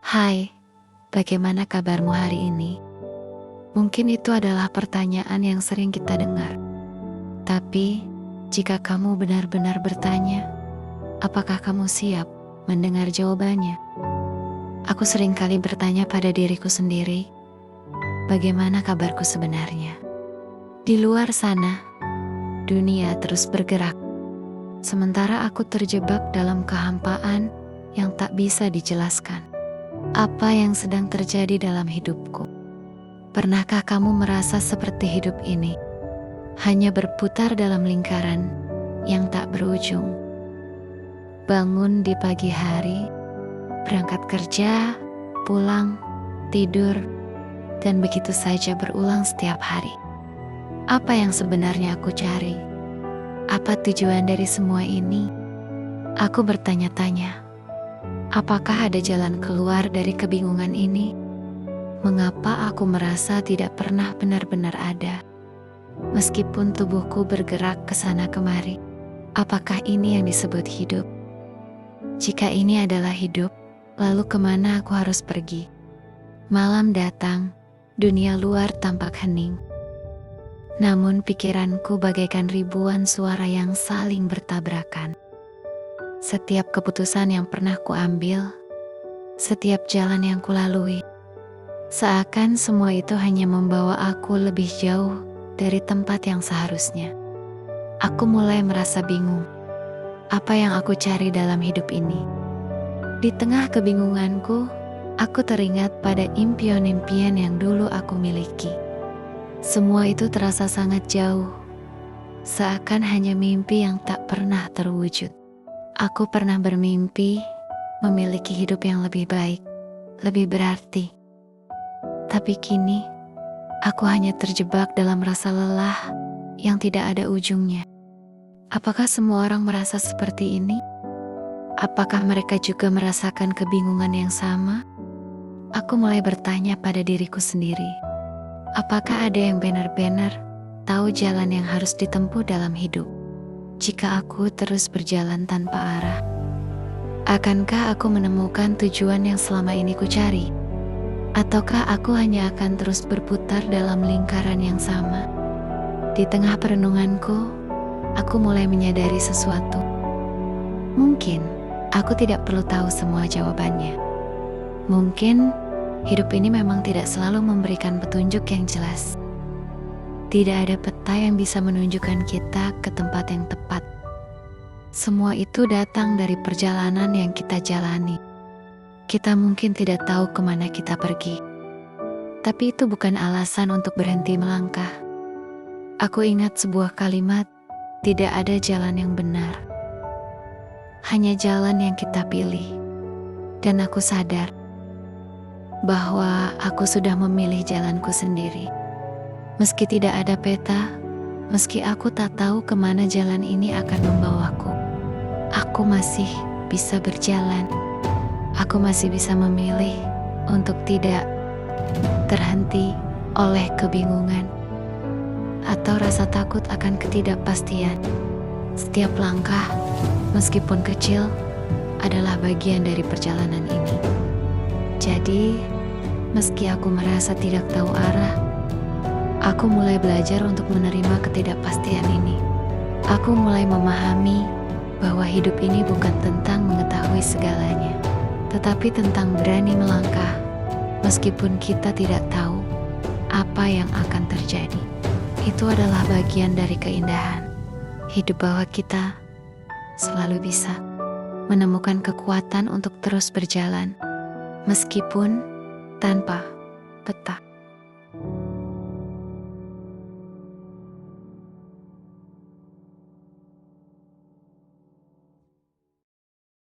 Hai, bagaimana kabarmu hari ini? Mungkin itu adalah pertanyaan yang sering kita dengar. Tapi, jika kamu benar-benar bertanya, apakah kamu siap mendengar jawabannya? Aku sering kali bertanya pada diriku sendiri, bagaimana kabarku sebenarnya? Di luar sana, dunia terus bergerak. Sementara aku terjebak dalam kehampaan yang tak bisa dijelaskan. Apa yang sedang terjadi dalam hidupku? Pernahkah kamu merasa seperti hidup ini hanya berputar dalam lingkaran yang tak berujung? Bangun di pagi hari, berangkat kerja, pulang, tidur, dan begitu saja berulang setiap hari. Apa yang sebenarnya aku cari? Apa tujuan dari semua ini? Aku bertanya-tanya. Apakah ada jalan keluar dari kebingungan ini? Mengapa aku merasa tidak pernah benar-benar ada? Meskipun tubuhku bergerak ke sana kemari, apakah ini yang disebut hidup? Jika ini adalah hidup, lalu kemana aku harus pergi? Malam datang, dunia luar tampak hening. Namun pikiranku bagaikan ribuan suara yang saling bertabrakan. Setiap keputusan yang pernah kuambil, setiap jalan yang kulalui, seakan semua itu hanya membawa aku lebih jauh dari tempat yang seharusnya. Aku mulai merasa bingung. Apa yang aku cari dalam hidup ini? Di tengah kebingunganku, aku teringat pada impian-impian yang dulu aku miliki. Semua itu terasa sangat jauh, seakan hanya mimpi yang tak pernah terwujud. Aku pernah bermimpi memiliki hidup yang lebih baik, lebih berarti. Tapi kini, aku hanya terjebak dalam rasa lelah yang tidak ada ujungnya. Apakah semua orang merasa seperti ini? Apakah mereka juga merasakan kebingungan yang sama? Aku mulai bertanya pada diriku sendiri. Apakah ada yang benar-benar tahu jalan yang harus ditempuh dalam hidup? Jika aku terus berjalan tanpa arah, akankah aku menemukan tujuan yang selama ini ku cari? Ataukah aku hanya akan terus berputar dalam lingkaran yang sama? Di tengah perenunganku, aku mulai menyadari sesuatu. Mungkin aku tidak perlu tahu semua jawabannya. Mungkin hidup ini memang tidak selalu memberikan petunjuk yang jelas. Tidak ada peta yang bisa menunjukkan kita ke tempat yang tepat. Semua itu datang dari perjalanan yang kita jalani. Kita mungkin tidak tahu kemana kita pergi, tapi itu bukan alasan untuk berhenti melangkah. Aku ingat sebuah kalimat, tidak ada jalan yang benar, hanya jalan yang kita pilih. Dan aku sadar bahwa aku sudah memilih jalanku sendiri. Meski tidak ada peta, meski aku tak tahu kemana jalan ini akan membawaku, aku masih bisa berjalan. Aku masih bisa memilih untuk tidak terhenti oleh kebingungan atau rasa takut akan ketidakpastian. Setiap langkah, meskipun kecil, adalah bagian dari perjalanan ini. Jadi, meski aku merasa tidak tahu arah, aku mulai belajar untuk menerima ketidakpastian ini. Aku mulai memahami bahwa hidup ini bukan tentang mengetahui segalanya, tetapi tentang berani melangkah, meskipun kita tidak tahu apa yang akan terjadi. Itu adalah bagian dari keindahan hidup, bahwa kita selalu bisa menemukan kekuatan untuk terus berjalan, meskipun tanpa peta.